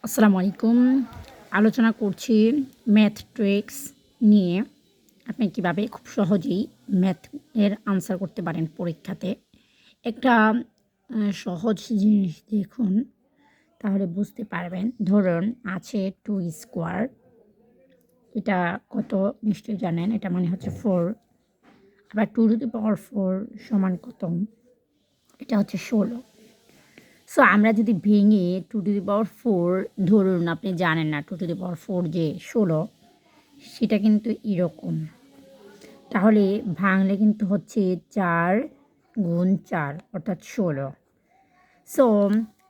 আসসালামু আলাইকুম। আলোচনা করছি ম্যাথ ট্রিক্স নিয়ে। আপনি কিভাবে খুব সহজেই ম্যাথ এর আনসার করতে পারেন পরীক্ষাতে। একটা সহজ জিনিস দেখুন, তাহলে বুঝতে পারবেন। ধরুন আছে 2 স্কোয়ার। এটা কত নিশ্চয়ই জানেন। এটা মানে হচ্ছে 4। আবার 2 টু দি পাওয়ার 4 সমান কত? এটা হচ্ছে 16। সো আমরা যদি ভেঙে 2 টু দি পাওয়ার 4 ধরুন, আপনি জানেন না 2 টু দি পাওয়ার 4 যে 16, সেটা কিন্তু এরকম। তাহলে ভাঙলে কিন্তু হচ্ছে 4 গুণ 4 অর্থাৎ 16। সো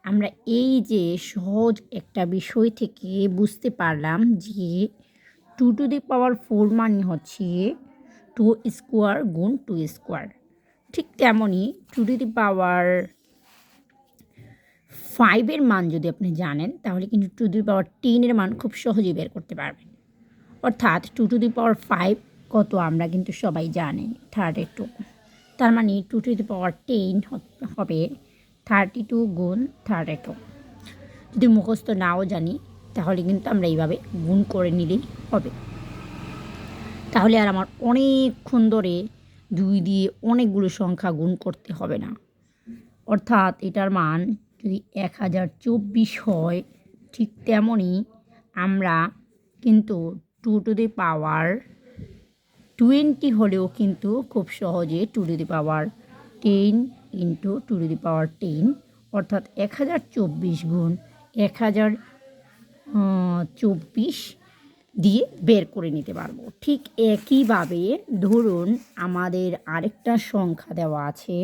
আমরা এই যে সহজ একটা বিষয় থেকে বুঝতে পারলাম যে 2 টু দি পাওয়ার 4 মানে হচ্ছে 2 স্কোয়ার গুণ 2 স্কোয়ার। ঠিক তেমনই 2 টু দি পাওয়ার 5 এর মান যদি আপনি জানেন, তাহলে কিন্তু 2 টু দি পাওয়ার 10 এর মান খুব সহজেই বের করতে পারবেন। অর্থাৎ 2 টু দি পাওয়ার 5 কত আমরা কিন্তু সবাই জানি, 32। তার মানে 2 টু দি পাওয়ার 10 হবে 32 গুণ 32। যদি মুখস্থ নাও জানি, তাহলে কিন্তু আমরা এইভাবে গুণ করে নিলেই হবে। তাহলে আর আমার অনেকক্ষণ ধরে 2 দিয়ে অনেকগুলো সংখ্যা গুণ করতে হবে না। অর্থাৎ এটার মান যদি 1024 হয়, ঠিক তেমনই আমরা কিন্তু 2 টু দি পাওয়ার 20 হলেও কিন্তু খুব সহজে 2 to the power 10 into 2 to the পাওয়ার 10 অর্থাৎ 1024 গুণ 1024 দিয়ে বের করে নিতে পারবো। ঠিক একইভাবে ধরুন আমাদের আরেকটা সংখ্যা দেওয়া আছে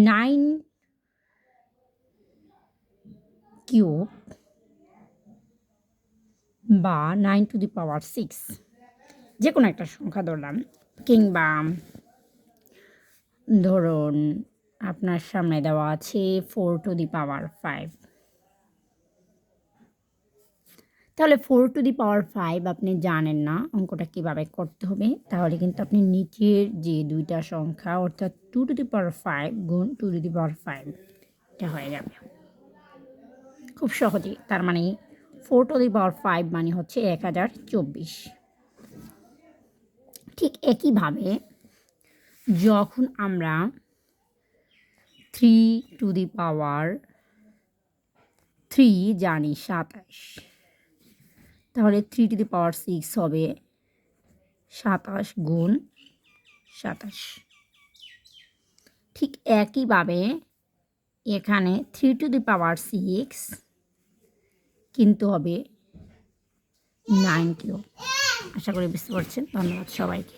9 কিউব বা 9 টু দি পাওয়ার 6, যে কোনো একটা সংখ্যা ধরলাম, কিংবা ধরুন আপনার সামনে দেওয়া আছে 4 টু দি পাওয়ার 5। তাহলে 4 টু দি পাওয়ার 5 আপনি জানেন না অঙ্কটা কীভাবে করতে হবে, তাহলে কিন্তু আপনি নিচের যে দুইটা সংখ্যা অর্থাৎ 2 টু দি পাওয়ার 5 গুণ 2 টু দি পাওয়ার 5 এটা হয়ে যাবে খুব সহজেই। তার মানে 4 টু দি পাওয়ার 5 মানে হচ্ছে 1024। ঠিক একইভাবে যখন আমরা 3 টু দি পাওয়ার 3 জানি 27, তাহলে 3 টু দি পাওয়ার 6 হবে 27 গুণ 27। ঠিক একইভাবে এখানে 3 টু দি পাওয়ার 6 কিন্তু হবে 9 কিউব। আশা করি বুঝতে পারছেন। ধন্যবাদ সবাইকে।